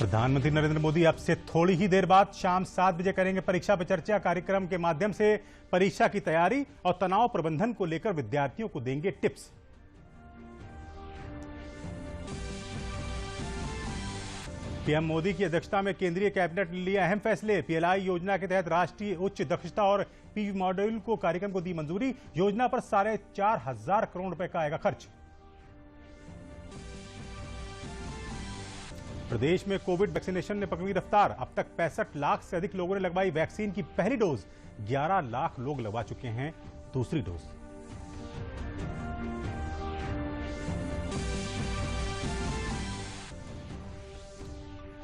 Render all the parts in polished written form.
प्रधानमंत्री नरेंद्र मोदी अब से थोड़ी ही देर बाद शाम 7 बजे करेंगे परीक्षा पे चर्चा। कार्यक्रम के माध्यम से परीक्षा की तैयारी और तनाव प्रबंधन को लेकर विद्यार्थियों को देंगे टिप्स। पीएम मोदी की अध्यक्षता में केंद्रीय कैबिनेट ने लिए अहम फैसले। पीएलआई योजना के तहत राष्ट्रीय उच्च दक्षता और पीवी मॉड्यूल को कार्यक्रम को दी मंजूरी। योजना पर 4,500 करोड़ रुपए का आएगा खर्च। प्रदेश में कोविड वैक्सीनेशन ने पकड़ी रफ्तार। अब तक 65 लाख से अधिक लोगों ने लगवाई वैक्सीन की पहली डोज। 11 लाख लोग लगवा चुके हैं दूसरी डोज।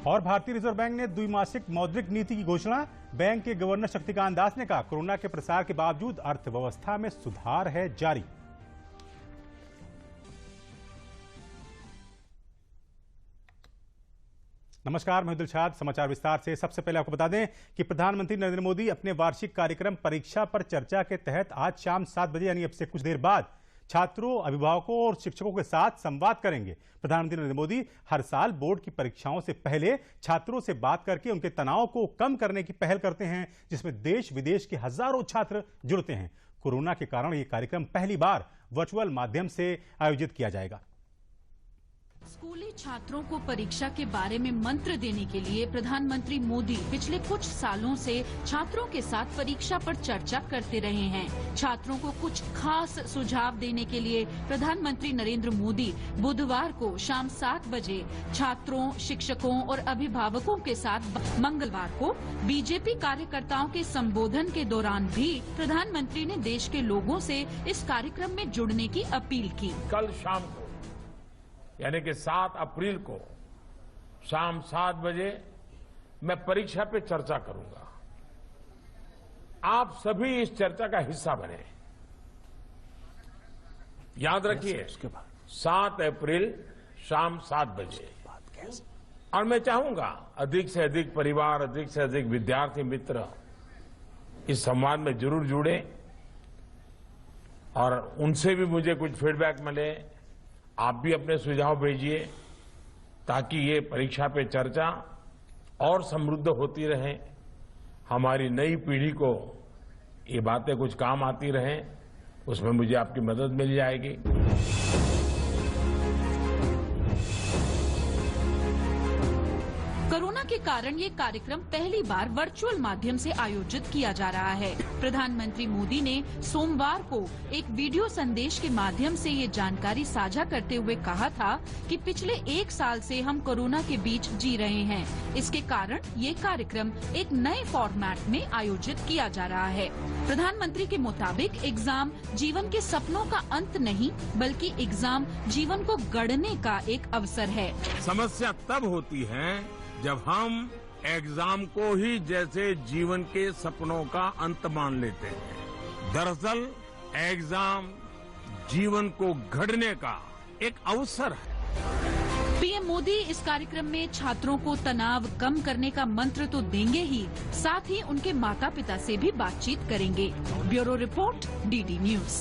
और भारतीय रिजर्व बैंक ने द्विमासिक मौद्रिक नीति की घोषणा। बैंक के गवर्नर शक्तिकांत दास ने कहा, कोरोना के प्रसार के बावजूद अर्थव्यवस्था में सुधार है जारी। नमस्कार, मैं दिलशाद। समाचार विस्तार से। सबसे पहले आपको बता दें कि प्रधानमंत्री नरेंद्र मोदी अपने वार्षिक कार्यक्रम परीक्षा पर चर्चा के तहत आज शाम 7 बजे यानी अब से कुछ देर बाद छात्रों, अभिभावकों और शिक्षकों के साथ संवाद करेंगे। प्रधानमंत्री नरेंद्र मोदी हर साल बोर्ड की परीक्षाओं से पहले छात्रों से बात करके उनके तनाव को कम करने की पहल करते हैं, जिसमें देश विदेश के हजारों छात्र जुड़ते हैं। कोरोना के कारण यह कार्यक्रम पहली बार वर्चुअल माध्यम से आयोजित किया जाएगा। स्कूली छात्रों को परीक्षा के बारे में मंत्र देने के लिए प्रधानमंत्री मोदी पिछले कुछ सालों से छात्रों के साथ परीक्षा पर चर्चा करते रहे हैं। छात्रों को कुछ खास सुझाव देने के लिए प्रधानमंत्री नरेंद्र मोदी बुधवार को शाम 7 बजे छात्रों, शिक्षकों और अभिभावकों के साथ मंगलवार को बीजेपी कार्यकर्ताओं के संबोधन के दौरान भी प्रधानमंत्री ने देश के लोगों से इस कार्यक्रम में जुड़ने की अपील की। कल शाम को यानी कि 7 अप्रैल को शाम 7 बजे मैं परीक्षा पे चर्चा करूंगा। आप सभी इस चर्चा का हिस्सा बने। याद रखिए, 7 अप्रैल शाम 7 बजे। और मैं चाहूंगा अधिक से अधिक परिवार, अधिक से अधिक विद्यार्थी मित्र इस संवाद में जरूर जुड़े और उनसे भी मुझे कुछ फीडबैक मिले। आप भी अपने सुझाव भेजिए ताकि ये परीक्षा पे चर्चा और समृद्ध होती रहे, हमारी नई पीढ़ी को ये बातें कुछ काम आती रहें। उसमें मुझे आपकी मदद मिल जाएगी। कोरोना के कारण ये कार्यक्रम पहली बार वर्चुअल माध्यम से आयोजित किया जा रहा है। प्रधानमंत्री मोदी ने सोमवार को एक वीडियो संदेश के माध्यम से ये जानकारी साझा करते हुए कहा था कि पिछले 1 साल से हम कोरोना के बीच जी रहे हैं। इसके कारण ये कार्यक्रम एक नए फॉर्मेट में आयोजित किया जा रहा है। प्रधानमंत्री के मुताबिक एग्जाम जीवन के सपनों का अंत नहीं, बल्कि एग्जाम जीवन को गढ़ने का एक अवसर है। समस्या तब होती है जब हम एग्जाम को ही जैसे जीवन के सपनों का अंत मान लेते हैं। दरअसल एग्जाम जीवन को गढ़ने का एक अवसर है। पीएम मोदी इस कार्यक्रम में छात्रों को तनाव कम करने का मंत्र तो देंगे ही, साथ ही उनके माता पिता से भी बातचीत करेंगे। Bureau report, DD news.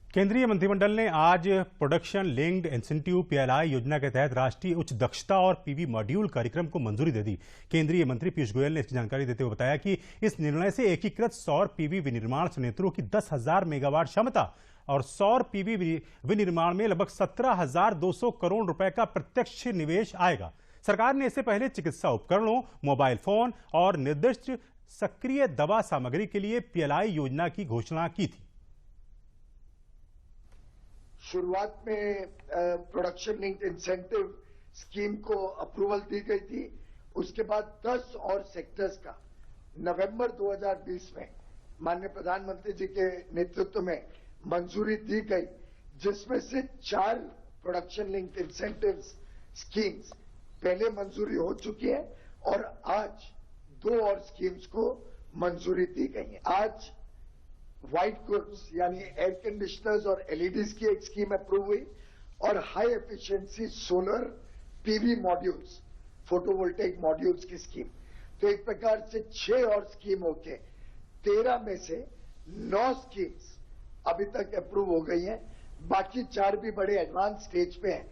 केंद्रीय मंत्रिमंडल ने आज प्रोडक्शन लिंक्ड इंसेंटिव पीएलआई योजना के तहत राष्ट्रीय उच्च दक्षता और पीवी मॉड्यूल कार्यक्रम को मंजूरी दे दी। केंद्रीय मंत्री पीयूष गोयल ने इसकी जानकारी देते हुए बताया कि इस निर्णय से एकीकृत सौर पीवी विनिर्माण संयंत्रों की 10,000 मेगावाट क्षमता और सौर पीवी विनिर्माण में लगभग 17,200 करोड़ रुपए का प्रत्यक्ष निवेश आएगा। सरकार ने इससे पहले चिकित्सा उपकरणों, मोबाइल फोन और निर्दिष्ट सक्रिय दवा सामग्री के लिए पीएलआई योजना की घोषणा की थी। शुरुआत में प्रोडक्शन लिंक्ड इंसेंटिव स्कीम को अप्रूवल दी गई थी। उसके बाद 10 और सेक्टर्स का नवंबर 2020 में माननीय प्रधानमंत्री जी के नेतृत्व में मंजूरी दी गई, जिसमें से 4 प्रोडक्शन लिंक्ड इंसेंटिव स्कीम्स पहले मंजूरी हो चुकी है और आज 2 और स्कीम्स को मंजूरी दी गई है। आज व्हाइट गुड्स यानी एयर कंडीशनर्स और एलईडीज की एक स्कीम अप्रूव हुई और high efficiency solar PV modules, photovoltaic modules की स्कीम। तो एक प्रकार से 6 और स्कीम होके 13 में से 9 स्कीम्स अभी तक अप्रूव हो गई हैं। बाकी 4 भी बड़े एडवांस स्टेज पे हैं।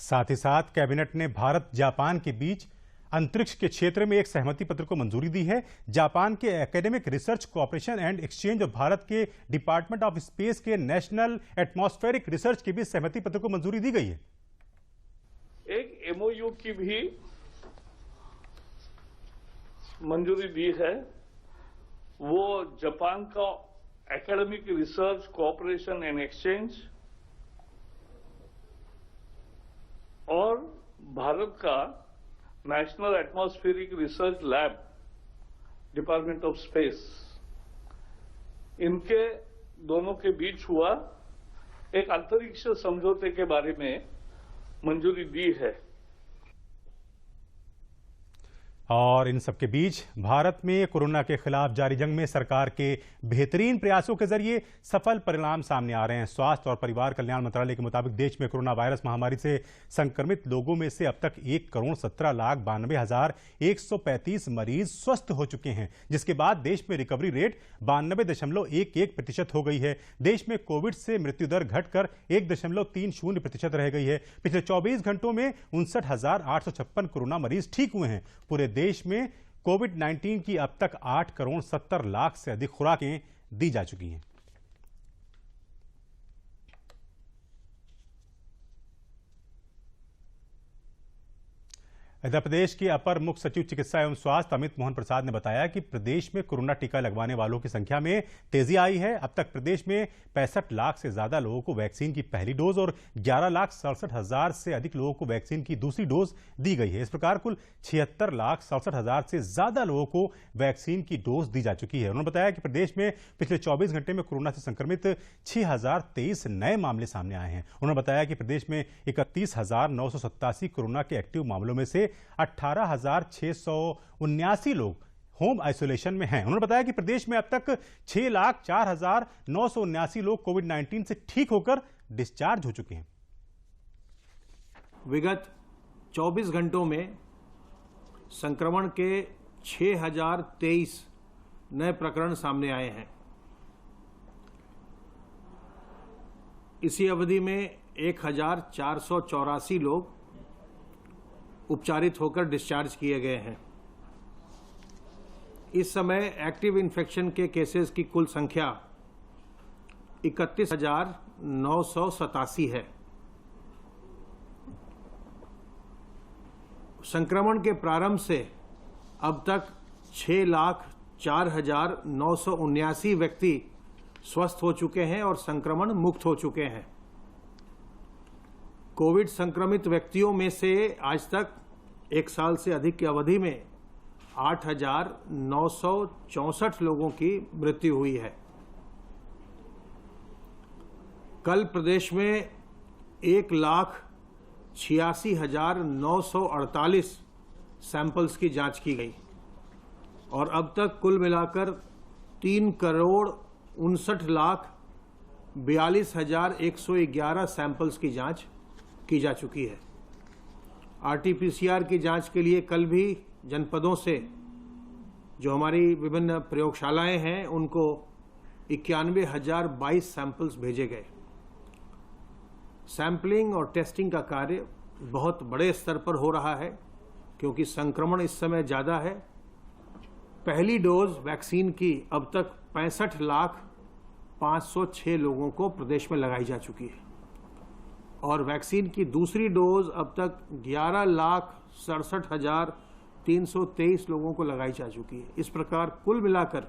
साथ ही साथ कैबिनेट ने भारत जापान के बीच अंतरिक्ष के क्षेत्र में एक सहमति पत्र को मंजूरी दी है। जापान के academic research cooperation and exchange और भारत के डिपार्टमेंट ऑफ स्पेस के नेशनल एटमॉस्फेरिक रिसर्च के बीच सहमति पत्र को मंजूरी दी गई है। एक एमओयू की भी मंजूरी दी है। वो जापान का academic research cooperation and exchange और भारत का national atmospheric research lab department of space, इनके दोनों के बीच हुआ एक अंतरिक्ष समझौते के बारे में मंजूरी दी है। और इन सबके बीच भारत में कोरोना के खिलाफ जारी जंग में सरकार के बेहतरीन प्रयासों के जरिए सफल परिणाम सामने आ रहे हैं। स्वास्थ्य और परिवार कल्याण मंत्रालय के मुताबिक देश में कोरोना वायरस महामारी से संक्रमित लोगों में से अब तक 1,17,92,135 मरीज स्वस्थ हो चुके हैं, जिसके बाद देश में रिकवरी रेट 92.11% हो गई है। देश में कोविड से मृत्यु दर घटकर 1.30% रह गई है। पिछले 24 घंटों में 59,856 कोरोना मरीज ठीक हुए हैं। पूरे देश में कोविड-19 की अब तक 8,70,00,000 से अधिक खुराकें दी जा चुकी हैं। इधर प्रदेश के अपर मुख्य सचिव चिकित्सा एवं स्वास्थ्य अमित मोहन प्रसाद ने बताया कि प्रदेश में कोरोना टीका लगवाने वालों की संख्या में तेजी आई है। अब तक प्रदेश में 65 लाख से ज्यादा लोगों को वैक्सीन की पहली डोज और 11,67,000 से अधिक लोगों को वैक्सीन की दूसरी डोज दी गई है। इस प्रकार कुल 76,67,000 से ज्यादा लोगों को वैक्सीन की डोज दी जा चुकी है। उन्होंने बताया कि प्रदेश में पिछले 24 घंटे में कोरोना से संक्रमित 6,023 नए मामले सामने आए हैं। उन्होंने बताया कि प्रदेश में 31,987 कोरोना के एक्टिव मामलों में से 18,679 लोग होम आइसोलेशन में हैं। उन्होंने बताया कि प्रदेश में अब तक 6,04,979 लोग कोविड-19 से ठीक होकर डिस्चार्ज हो चुके हैं। विगत 24 घंटों में संक्रमण के 6,023 नए प्रकरण सामने आए हैं। इसी अवधि में 1,484 लोग उपचारित होकर डिस्चार्ज किए गए हैं। इस समय एक्टिव इन्फेक्शन के केसेस की कुल संख्या 31,987 है। संक्रमण के प्रारंभ से अब तक 6,04,979 व्यक्ति स्वस्थ हो चुके हैं और संक्रमण मुक्त हो चुके हैं। कोविड संक्रमित व्यक्तियों में से आज तक 1 साल से अधिक की अवधि में 8,964 लोगों की मृत्यु हुई है। कल प्रदेश में 1,86,948 सैंपल्स की जांच की गई और अब तक कुल मिलाकर 3,59,42,111 सैंपल्स की जांच की जा चुकी है। आरटी-पीसीआर की जांच के लिए कल भी जनपदों से जो हमारी विभिन्न प्रयोगशालाएं हैं उनको 91,022 सैंपल्स भेजे गए। सैंपलिंग और टेस्टिंग का कार्य बहुत बड़े स्तर पर हो रहा है क्योंकि संक्रमण इस समय ज़्यादा है। पहली डोज वैक्सीन की अब तक 65,506 लोगों को प्रदेश में लगाई जा चुकी है और वैक्सीन की दूसरी डोज अब तक 11,67,323 लोगों को लगाई जा चुकी है। इस प्रकार कुल मिलाकर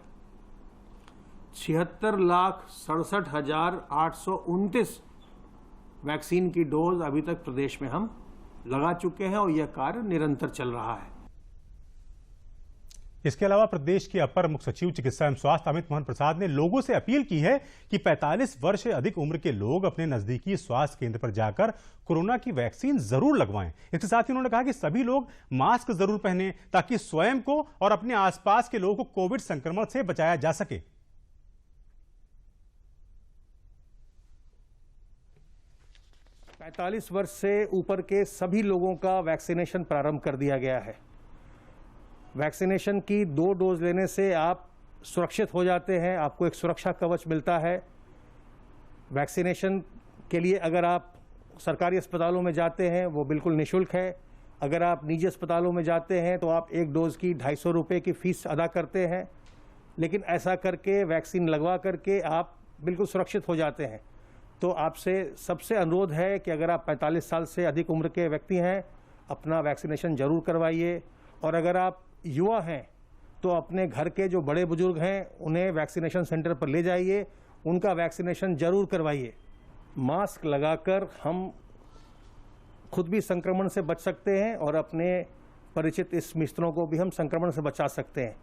76,67,829 वैक्सीन की डोज अभी तक प्रदेश में हम लगा चुके हैं और यह कार्य निरंतर चल रहा है। इसके अलावा प्रदेश के अपर मुख्य सचिव चिकित्सा एवं स्वास्थ्य अमित मोहन प्रसाद ने लोगों से अपील की है कि 45 वर्ष से अधिक उम्र के लोग अपने नजदीकी स्वास्थ्य केंद्र पर जाकर कोरोना की वैक्सीन जरूर लगवाएं। इसके साथ ही उन्होंने कहा कि सभी लोग मास्क जरूर पहनें ताकि स्वयं को और अपने आसपास के लोगों को कोविड संक्रमण से बचाया जा सके। 45 वर्ष से ऊपर के सभी लोगों का वैक्सीनेशन प्रारंभ कर दिया गया है। वैक्सीनेशन की 2 डोज लेने से आप सुरक्षित हो जाते हैं, आपको एक सुरक्षा कवच मिलता है। वैक्सीनेशन के लिए अगर आप सरकारी अस्पतालों में जाते हैं वो बिल्कुल निःशुल्क है। अगर आप निजी अस्पतालों में जाते हैं तो आप एक डोज की 250 रुपये की फीस अदा करते हैं, लेकिन ऐसा करके वैक्सीन लगवा करके आप बिल्कुल सुरक्षित हो जाते हैं। तो आपसे सबसे अनुरोध है कि अगर आप 45 साल से अधिक उम्र के व्यक्ति हैं, अपना वैक्सीनेशन जरूर करवाइए, और अगर आप युवा हैं तो अपने घर के जो बड़े बुजुर्ग हैं उन्हें वैक्सीनेशन सेंटर पर ले जाइए, उनका वैक्सीनेशन जरूर करवाइए। मास्क लगाकर हम खुद भी संक्रमण से बच सकते हैं और अपने परिचित इस मित्रों को भी हम संक्रमण से बचा सकते हैं।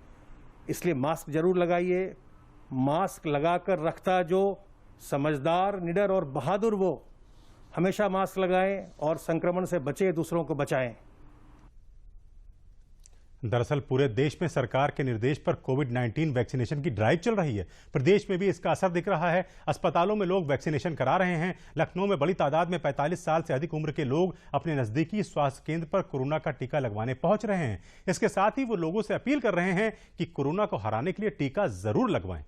इसलिए मास्क जरूर लगाइए। मास्क लगाकर रखता जो समझदार, निडर और बहादुर वो हमेशा मास्क लगाएं और संक्रमण से बचे, दूसरों को बचाएं। दरअसल पूरे देश में सरकार के निर्देश पर कोविड-19 वैक्सीनेशन की ड्राइव चल रही है। प्रदेश में भी इसका असर दिख रहा है। अस्पतालों में लोग वैक्सीनेशन करा रहे हैं। लखनऊ में बड़ी तादाद में 45 साल से अधिक उम्र के लोग अपने नजदीकी स्वास्थ्य केंद्र पर कोरोना का टीका लगवाने पहुंच रहे हैं। इसके साथ ही वो लोगों से अपील कर रहे हैं कि कोरोना को हराने के लिए टीका जरूर लगवाएं।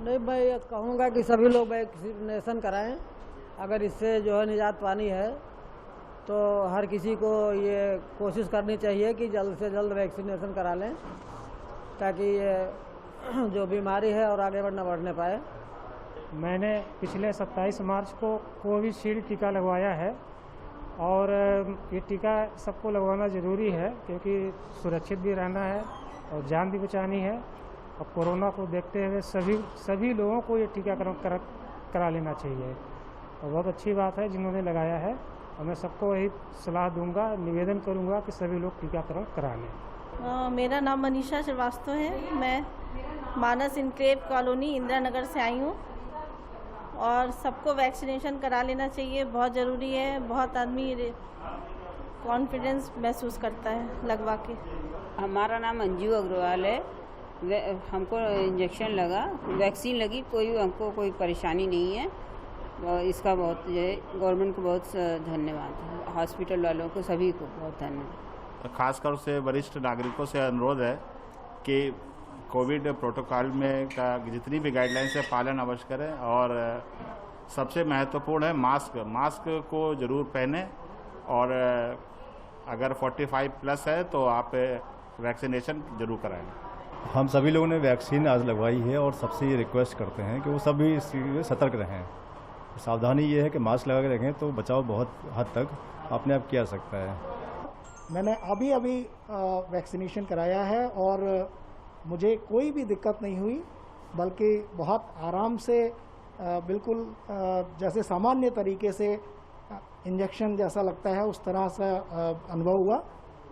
नहीं, मैं कहूँगा कि सभी लोग वैक्सीनेशन कराएं। अगर इससे जो है निजात पानी है तो हर किसी को ये कोशिश करनी चाहिए कि जल्द से जल्द वैक्सीनेशन करा लें, ताकि ये जो बीमारी है और आगे बढ़ने पाए। मैंने पिछले 27 मार्च को कोविशील्ड टीका लगवाया है और ये टीका सबको लगवाना ज़रूरी है, क्योंकि सुरक्षित भी रहना है और जान भी बचानी है। और कोरोना को देखते हुए सभी लोगों को ये टीकाकरण करा लेना चाहिए। और बहुत अच्छी बात है जिन्होंने लगाया है, और मैं सबको यही सलाह दूंगा, निवेदन करूंगा कि सभी लोग टीकाकरण करा लें। मेरा नाम मनीषा श्रीवास्तव है। मैं मानस इनक्लेव कॉलोनी इंदिरा नगर से आई हूँ और सबको वैक्सीनेशन करा लेना चाहिए, बहुत ज़रूरी है। बहुत आदमी कॉन्फिडेंस महसूस करता है लगवा के। हमारा नाम अंजू अग्रवाल है। हमको इंजेक्शन लगा, वैक्सीन लगी, हमको कोई परेशानी नहीं है। और इसका बहुत गवर्नमेंट को बहुत धन्यवाद है, हॉस्पिटल वालों को, सभी को बहुत धन्यवाद। खासकर से वरिष्ठ नागरिकों से अनुरोध है कि कोविड प्रोटोकॉल में का जितनी भी गाइडलाइंस है पालन अवश्य करें, और सबसे महत्वपूर्ण है मास्क को जरूर पहने, और अगर 45 प्लस है तो आप वैक्सीनेशन जरूर कराएं। हम सभी लोगों ने वैक्सीन आज लगवाई है और सबसे ये रिक्वेस्ट करते हैं कि वो सभी इसमें सतर्क रहें। सावधानी ये है कि मास्क लगा के रखें तो बचाव बहुत हद तक अपने आप किया सकता है। मैंने अभी वैक्सीनेशन कराया है और मुझे कोई भी दिक्कत नहीं हुई, बल्कि बहुत आराम से बिल्कुल जैसे सामान्य तरीके से इंजेक्शन जैसा लगता है उस तरह से अनुभव हुआ।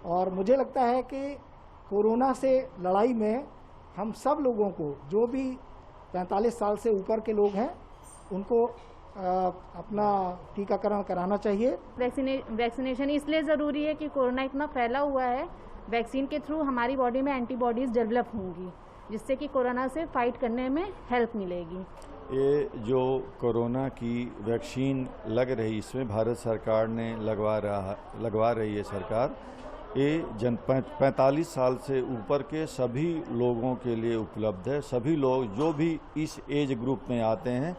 और मुझे लगता है कि कोरोना से लड़ाई में हम सब लोगों को, जो भी 45 साल से ऊपर के लोग हैं, उनको अपना टीकाकरण कराना चाहिए। वैक्सीनेशन इसलिए ज़रूरी है कि कोरोना इतना फैला हुआ है। वैक्सीन के थ्रू हमारी बॉडी में एंटीबॉडीज़ डेवलप होंगी, जिससे कि कोरोना से फाइट करने में हेल्प मिलेगी। ये जो कोरोना की वैक्सीन लग रही, इसमें भारत सरकार ने लगवा रही है सरकार, ये 45 साल से ऊपर के सभी लोगों के लिए उपलब्ध है। सभी लोग जो भी इस एज ग्रुप में आते हैं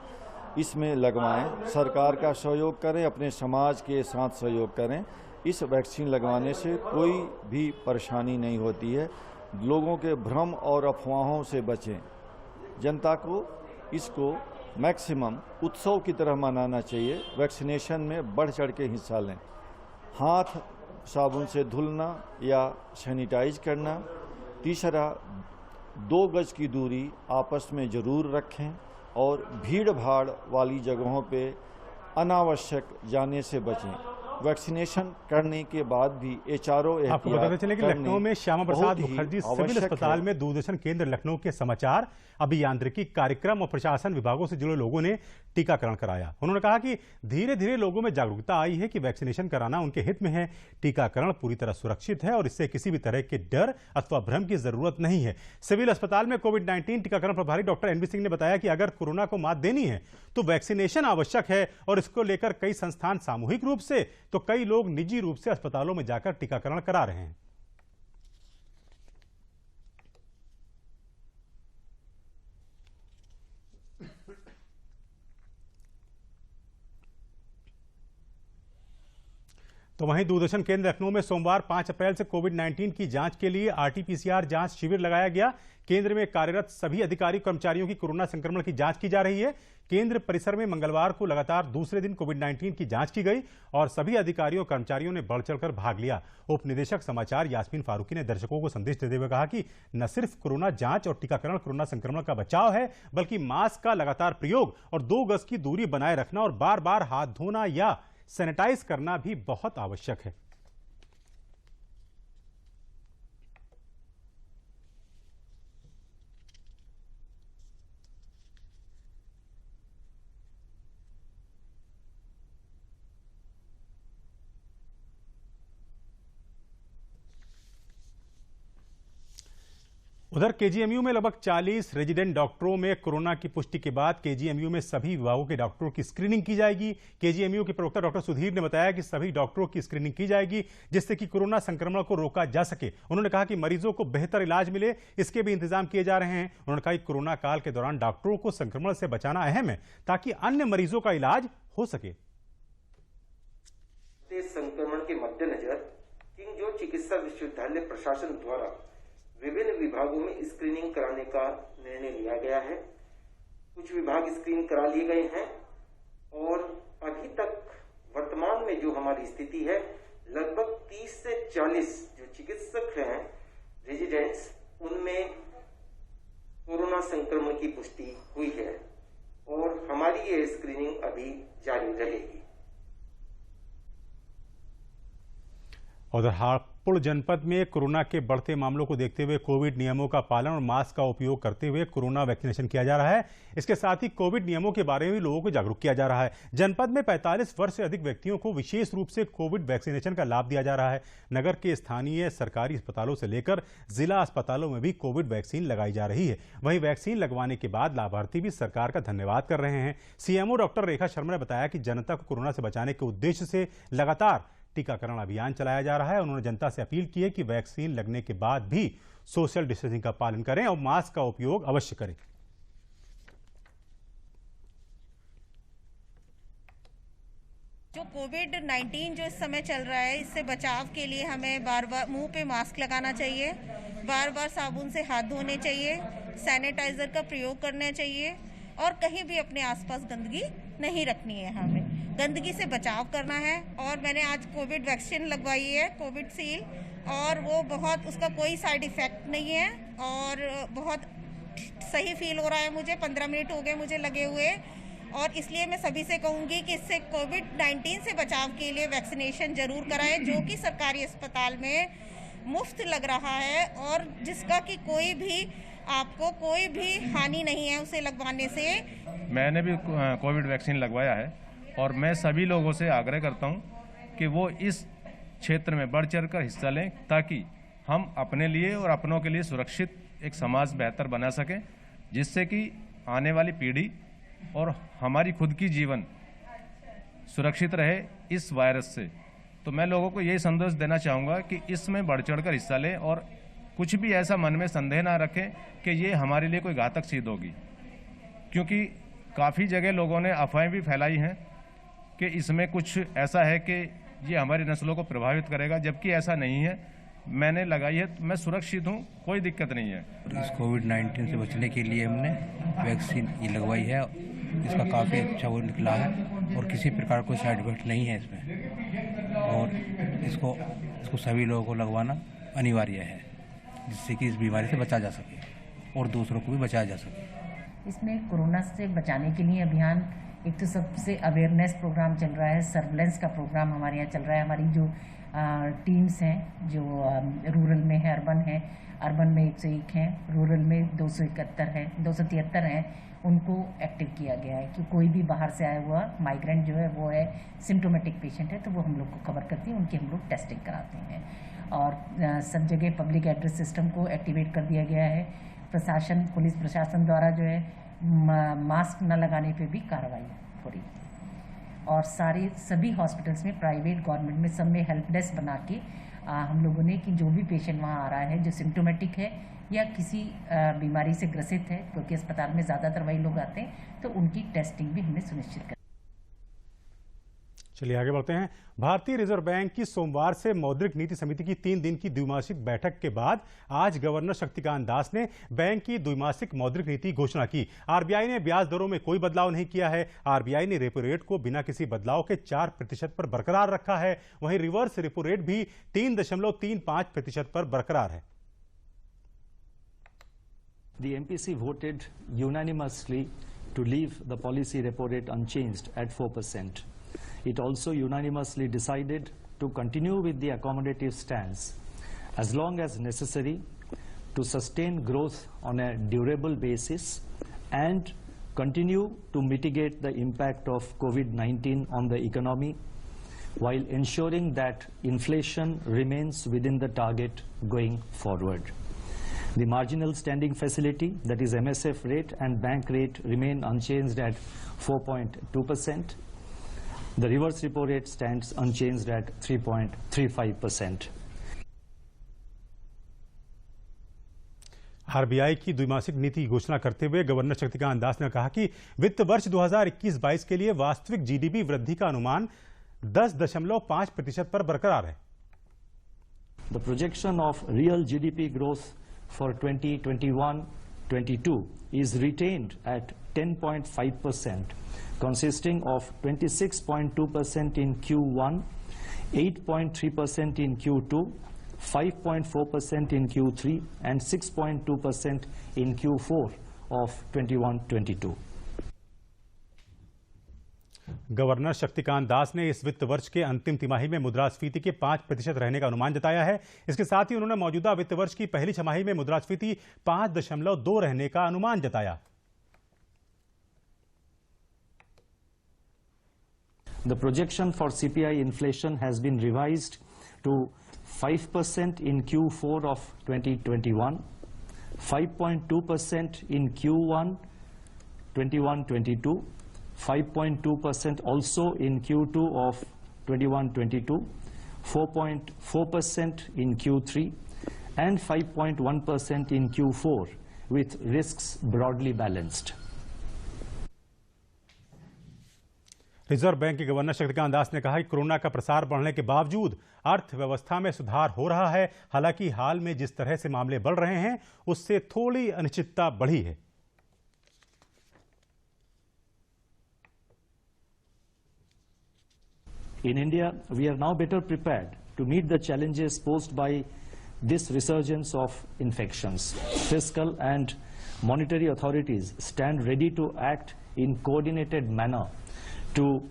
इसमें लगवाएं, सरकार का सहयोग करें, अपने समाज के साथ सहयोग करें। इस वैक्सीन लगवाने से कोई भी परेशानी नहीं होती है। लोगों के भ्रम और अफवाहों से बचें। जनता को इसको मैक्सिमम उत्सव की तरह मनाना चाहिए। वैक्सीनेशन में बढ़ चढ़ के हिस्सा लें। हाथ साबुन से धुलना या सैनिटाइज करना। तीसरा, 2 गज की दूरी आपस में ज़रूर रखें और भीड़ भाड़ वाली जगहों पे अनावश्यक जाने से बचें। वैक्सीनेशन करने के बाद भी HRO आपको बताते चले कि लखनऊ में श्यामा प्रसाद मुखर्जी सिविल अस्पताल में दूरदर्शन केंद्र लखनऊ के समाचार, अभियांत्रिकी, कार्यक्रम और प्रशासन विभागों से जुड़े लोगों ने टीकाकरण कराया। उन्होंने कहा कि धीरे धीरे लोगों में जागरूकता आई है कि वैक्सीनेशन कराना उनके हित में है। टीकाकरण पूरी तरह सुरक्षित है और इससे किसी भी तरह के डर अथवा भ्रम की जरूरत नहीं है। सिविल अस्पताल में कोविड-19 टीकाकरण प्रभारी डॉक्टर NB सिंह ने बताया कि अगर कोरोना को मात देनी है तो वैक्सीनेशन आवश्यक है और इसको लेकर कई संस्थान सामूहिक रूप से तो कई लोग निजी रूप से अस्पतालों में जाकर टीकाकरण करा रहे हैं। तो वहीं दूरदर्शन केंद्र लखनऊ में सोमवार 5 अप्रैल से कोविड-19 की जांच के लिए RT-PCR जांच शिविर लगाया गया। केंद्र में कार्यरत सभी अधिकारी कर्मचारियों की कोरोना संक्रमण की जांच की जा रही है। केंद्र परिसर में मंगलवार को लगातार दूसरे दिन कोविड-19 की जांच की गई और सभी अधिकारियों कर्मचारियों ने बढ़ चढ़कर भाग लिया। उप निदेशक समाचार यास्मीन फारूकी ने दर्शकों को संदेश देते हुए कहा कि न सिर्फ कोरोना जांच और टीकाकरण कोरोना संक्रमण का बचाव है, बल्कि मास्क का लगातार प्रयोग और 2 गज की दूरी बनाए रखना और बार बार हाथ धोना या सैनिटाइज करना भी बहुत आवश्यक है। उधर KGMU में लगभग 40 रेजिडेंट डॉक्टरों में कोरोना की पुष्टि के बाद KGMU में सभी विभागों के डॉक्टरों की स्क्रीनिंग की जाएगी। KGMU के प्रवक्ता डॉक्टर सुधीर ने बताया कि सभी डॉक्टरों की स्क्रीनिंग की जाएगी जिससे कि कोरोना संक्रमण को रोका जा सके। उन्होंने कहा कि मरीजों को बेहतर इलाज मिले, इसके भी इंतजाम किए जा रहे हैं। उन्होंने कहा कि कोरोना काल के दौरान डॉक्टरों को संक्रमण से बचाना अहम है ताकि अन्य मरीजों का इलाज हो सके। संक्रमण के मद्देनजर किंग जॉर्ज चिकित्सा विश्वविद्यालय प्रशासन द्वारा विभिन्न विभागों में स्क्रीनिंग कराने का निर्णय लिया गया है। कुछ विभाग स्क्रीन करा लिए गए हैं और अभी तक वर्तमान में जो हमारी स्थिति है, लगभग 30 से 40 जो चिकित्सक हैं रेजिडेंट्स, उनमें कोरोना संक्रमण की पुष्टि हुई है और हमारी ये स्क्रीनिंग अभी जारी रहेगी। उधर हापुड़ जनपद में कोरोना के बढ़ते मामलों को देखते हुए कोविड नियमों का पालन और मास्क का उपयोग करते हुए कोरोना वैक्सीनेशन किया जा रहा है। इसके साथ ही कोविड नियमों के बारे में भी लोगों को जागरूक किया जा रहा है। जनपद में 45 वर्ष से अधिक व्यक्तियों को विशेष रूप से कोविड वैक्सीनेशन का लाभ दिया जा रहा है। नगर के स्थानीय सरकारी अस्पतालों से लेकर जिला अस्पतालों में भी कोविड वैक्सीन लगाई जा रही है। वहीं वैक्सीन लगवाने के बाद लाभार्थी भी सरकार का धन्यवाद कर रहे हैं। CMO डॉक्टर रेखा शर्मा ने बताया कि जनता को कोरोना से बचाने के उद्देश्य से लगातार टीकाकरण अभियान चलाया जा रहा है। उन्होंने जनता से अपील की है कि वैक्सीन लगने के बाद भी सोशल डिस्टेंसिंग का पालन करें और मास्क का उपयोग अवश्य करें। जो कोविड-19 जो इस समय चल रहा है, इससे बचाव के लिए हमें बार बार मुंह पे मास्क लगाना चाहिए, बार बार साबुन से हाथ धोने चाहिए, सैनिटाइजर का प्रयोग करना चाहिए और कहीं भी अपने आसपास गंदगी नहीं रखनी है। हमें गंदगी से बचाव करना है। और मैंने आज कोविड वैक्सीन लगवाई है, कोविशील्ड, और वो बहुत, उसका कोई साइड इफेक्ट नहीं है और बहुत सही फील हो रहा है मुझे। 15 मिनट हो गए मुझे लगे हुए और इसलिए मैं सभी से कहूँगी कि इससे कोविड-19 से बचाव के लिए वैक्सीनेशन जरूर कराएं, जो कि सरकारी अस्पताल में मुफ्त लग रहा है और जिसका कि कोई भी आपको कोई भी हानि नहीं है उसे लगवाने से। मैंने भी कोविड वैक्सीन लगवाया है और मैं सभी लोगों से आग्रह करता हूं कि वो इस क्षेत्र में बढ़ चढ़कर हिस्सा लें ताकि हम अपने लिए और अपनों के लिए सुरक्षित एक समाज बेहतर बना सकें, जिससे कि आने वाली पीढ़ी और हमारी खुद की जीवन सुरक्षित रहे इस वायरस से। तो मैं लोगों को यही संदेश देना चाहूँगा कि इसमें बढ़ चढ़कर हिस्सा लें और कुछ भी ऐसा मन में संदेह ना रखें कि ये हमारे लिए कोई घातक सिद्ध होगी, क्योंकि काफ़ी जगह लोगों ने अफवाहें भी फैलाई हैं कि इसमें कुछ ऐसा है कि ये हमारी नस्लों को प्रभावित करेगा, जबकि ऐसा नहीं है। मैंने लगाई है, मैं सुरक्षित हूँ, कोई दिक्कत नहीं है। इस कोविड-19 से बचने के लिए हमने वैक्सीन ये लगवाई है, इसका काफ़ी अच्छा वो निकला है और किसी प्रकार कोई साइड इफेक्ट नहीं है इसमें, और इसको सभी लोगों को लगवाना अनिवार्य है, जिससे कि इस बीमारी से बचा जा सके और दूसरों को भी बचाया जा सके। इसमें कोरोना से बचाने के लिए अभियान, एक तो सबसे अवेयरनेस प्रोग्राम चल रहा है, सर्विलेंस का प्रोग्राम हमारे यहाँ चल रहा है। हमारी जो टीम्स हैं जो रूरल में है, अर्बन में 101 हैं, रूरल में 273 हैं, उनको एक्टिव किया गया है कि कोई भी बाहर से आया हुआ माइग्रेंट जो है वो है सिम्टोमेटिक पेशेंट है तो वो हम लोग को कवर करती है, उनकी हम लोग टेस्टिंग कराते हैं। और सब जगह पब्लिक एड्रेस सिस्टम को एक्टिवेट कर दिया गया है। प्रशासन, पुलिस प्रशासन द्वारा जो है मास्क न लगाने पे भी कार्रवाई हो रही है। और सभी हॉस्पिटल्स में, प्राइवेट गवर्नमेंट में, सब में हेल्प डेस्क बना के हम लोगों ने कि जो भी पेशेंट वहाँ आ रहा है जो सिम्टोमेटिक है या किसी बीमारी से ग्रसित है, क्योंकि अस्पताल में ज़्यादातर वही लोग आते हैं, तो उनकी टेस्टिंग भी हमने सुनिश्चित कर। चलिए आगे बढ़ते हैं। भारतीय रिजर्व बैंक की सोमवार से मौद्रिक नीति समिति की 3 दिन की द्विमासिक बैठक के बाद आज गवर्नर शक्तिकांत दास ने बैंक की द्विमासिक मौद्रिक नीति घोषणा की। आरबीआई ने ब्याज दरों में कोई बदलाव नहीं किया है। आरबीआई ने रेपो रेट को बिना किसी बदलाव के 4% पर बरकरार रखा है। वहीं रिवर्स रेपो रेट भी 3.35% पर बरकरार है। The MPC voted unanimously to leave the policy repo rate unchanged at 4%. It also unanimously decided to continue with the accommodative stance as long as necessary to sustain growth on a durable basis and continue to mitigate the impact of COVID-19 on the economy while ensuring that inflation remains within the target going forward. The marginal standing facility, that is MSF rate and bank rate, remain unchanged at 4.2%. The reverse repo rate stands unchanged at 3.35%. RBI की द्विमासिक नीति की घोषणा करते हुए governor Shaktikanta Das ने कहा कि वित्त वर्ष 2021-22 के लिए वास्तविक जीडीपी वृद्धि का अनुमान 10.5% पर बरकरार है। The projection of real GDP growth for 2021-22 is retained at 10.5%, consisting of 26.2% in Q1, 8.3% in Q2, 5.4% in Q3 and 6.2% in Q4 of 21-22. Governor Shaktikanta Das ने इस वित्त वर्ष के अंतिम तिमाही में मुद्रास्फीति के 5% रहने का अनुमान जताया है। इसके साथ ही उन्होंने मौजूदा वित्त वर्ष की पहली छमाही में मुद्रास्फीति 5.2 रहने का अनुमान जताया। The projection for CPI inflation has been revised to 5% in Q4 of 2021, 5.2% in Q1 21-22, 5.2% also in Q2 of 21-22, 4.4% in Q3 and 5.1% in Q4 with risks broadly balanced. Reserve bank के गवर्नर शक्तिकांत दास ने कहा कि कोरोना का प्रसार बढ़ने के बावजूद अर्थव्यवस्था में सुधार हो रहा है। हालांकि हाल में जिस तरह से मामले बढ़ रहे हैं उससे थोड़ी अनिश्चितता बढ़ी है। In India, we are now better prepared to meet the challenges posed by this resurgence of infections. Fiscal and monetary authorities stand ready to act in coordinated manner to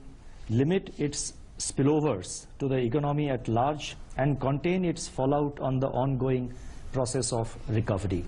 limit its spillovers to the economy at large and contain its fallout on the ongoing process of recovery.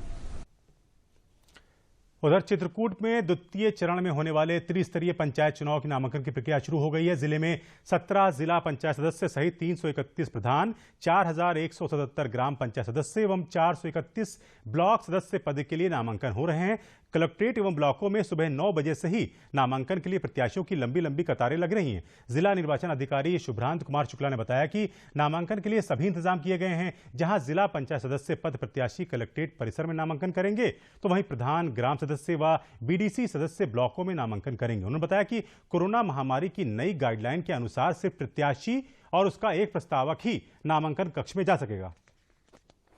उधर चित्रकूट में द्वितीय चरण में होने वाले त्रिस्तरीय पंचायत चुनाव की नामांकन की प्रक्रिया शुरू हो गई है। जिले में 17 जिला पंचायत सदस्य सहित 331 प्रधान, 4177 ग्राम पंचायत सदस्य एवं 431 ब्लॉक सदस्य पद के लिए नामांकन हो रहे हैं। कलेक्ट्रेट एवं ब्लॉकों में सुबह 9 बजे से ही नामांकन के लिए प्रत्याशियों की लंबी लंबी कतारें लग रही हैं। जिला निर्वाचन अधिकारी शुभ्रांत कुमार शुक्ला ने बताया कि नामांकन के लिए सभी इंतजाम किए गए हैं। जहां जिला पंचायत सदस्य पद प्रत्याशी कलेक्ट्रेट परिसर में नामांकन करेंगे तो वहीं प्रधान ग्राम सदस्य व बीडीसी सदस्य ब्लॉकों में नामांकन करेंगे। उन्होंने बताया कि कोरोना महामारी की नई गाइडलाइन के अनुसार सिर्फ प्रत्याशी और उसका एक प्रस्तावक ही नामांकन कक्ष में जा सकेगा।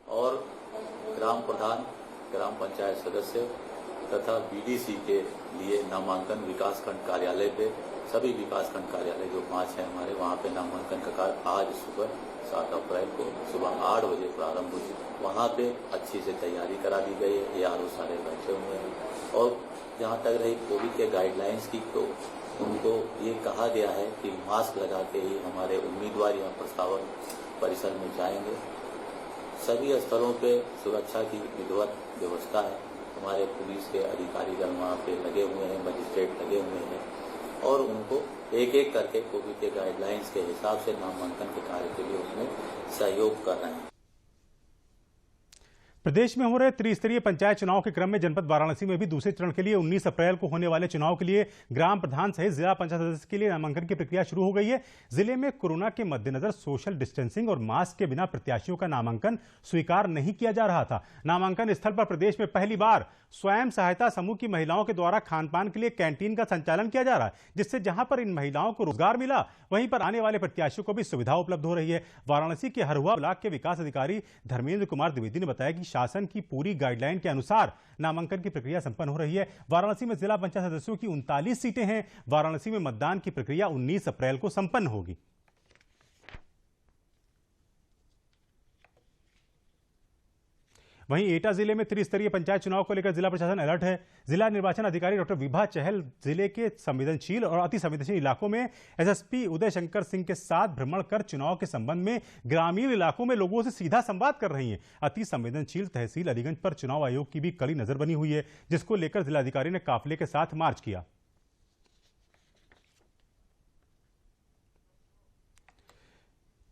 और ग्राम प्रधान, ग्राम पंचायत सदस्य तथा बीडीसी के लिए नामांकन विकासखंड कार्यालय पे, सभी विकासखंड कार्यालय जो 5 हैं हमारे, वहाँ पे नामांकन का कार्य आज सुबह 7 अप्रैल को सुबह 8 बजे प्रारंभ हुई। वहाँ पे अच्छी से तैयारी करा दी गई है। ARO सारे बैठे हुए हैं और जहाँ तक रही कोविड के गाइडलाइंस की, तो उनको ये कहा गया है कि मास्क लगा के ही हमारे उम्मीदवार या प्रस्तावक परिसर में जाएंगे। सभी स्थलों पे सुरक्षा की विधिवत व्यवस्था है। हमारे पुलिस के अधिकारीगण वहाँ पे लगे हुए हैं, मजिस्ट्रेट लगे हुए हैं और उनको एक एक करके कोविड के गाइडलाइंस के हिसाब से नामांकन के कार्य के लिए उसमें सहयोग कर रहे हैं। प्रदेश में हो रहे त्रिस्तरीय पंचायत चुनाव के क्रम में जनपद वाराणसी में भी दूसरे चरण के लिए 19 अप्रैल को होने वाले चुनाव के लिए ग्राम प्रधान सहित जिला पंचायत सदस्य के लिए नामांकन की प्रक्रिया शुरू हो गई है। जिले में कोरोना के मद्देनजर सोशल डिस्टेंसिंग और मास्क के बिना प्रत्याशियों का नामांकन स्वीकार नहीं किया जा रहा था। नामांकन स्थल पर प्रदेश में पहली बार स्वयं सहायता समूह की महिलाओं के द्वारा खान पान के लिए कैंटीन का संचालन किया जा रहा है, जिससे जहां पर इन महिलाओं को रोजगार मिला, वहीं पर आने वाले प्रत्याशियों को भी सुविधा उपलब्ध हो रही है। वाराणसी के हरुआ ब्लॉक के विकास अधिकारी धर्मेंद्र कुमार द्विवेदी ने बताया कि शासन की पूरी गाइडलाइन के अनुसार नामांकन की प्रक्रिया संपन्न हो रही है। वाराणसी में जिला पंचायत सदस्यों की 39 सीटें हैं। वाराणसी में मतदान की प्रक्रिया 19 अप्रैल को संपन्न होगी। वहीं एटा जिले में त्रिस्तरीय पंचायत चुनाव को लेकर जिला प्रशासन अलर्ट है। जिला निर्वाचन अधिकारी डॉक्टर विभा चहल जिले के संवेदनशील और अति संवेदनशील इलाकों में एसएसपी उदय शंकर सिंह के साथ भ्रमण कर चुनाव के संबंध में ग्रामीण इलाकों में लोगों से सीधा संवाद कर रही हैं। अति संवेदनशील तहसील अलीगंज पर चुनाव आयोग की भी कड़ी नजर बनी हुई है, जिसको लेकर जिलाधिकारी ने काफिले के साथ मार्च किया।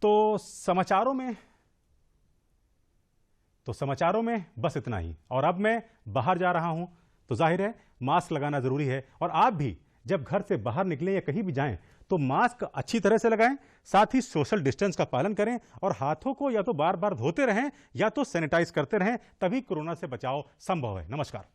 तो समाचारों में बस इतना ही। और अब मैं बाहर जा रहा हूं तो जाहिर है मास्क लगाना जरूरी है, और आप भी जब घर से बाहर निकलें या कहीं भी जाएं तो मास्क अच्छी तरह से लगाएं, साथ ही सोशल डिस्टेंस का पालन करें और हाथों को या तो बार बार धोते रहें या तो सैनिटाइज करते रहें, तभी कोरोना से बचाव संभव है। नमस्कार।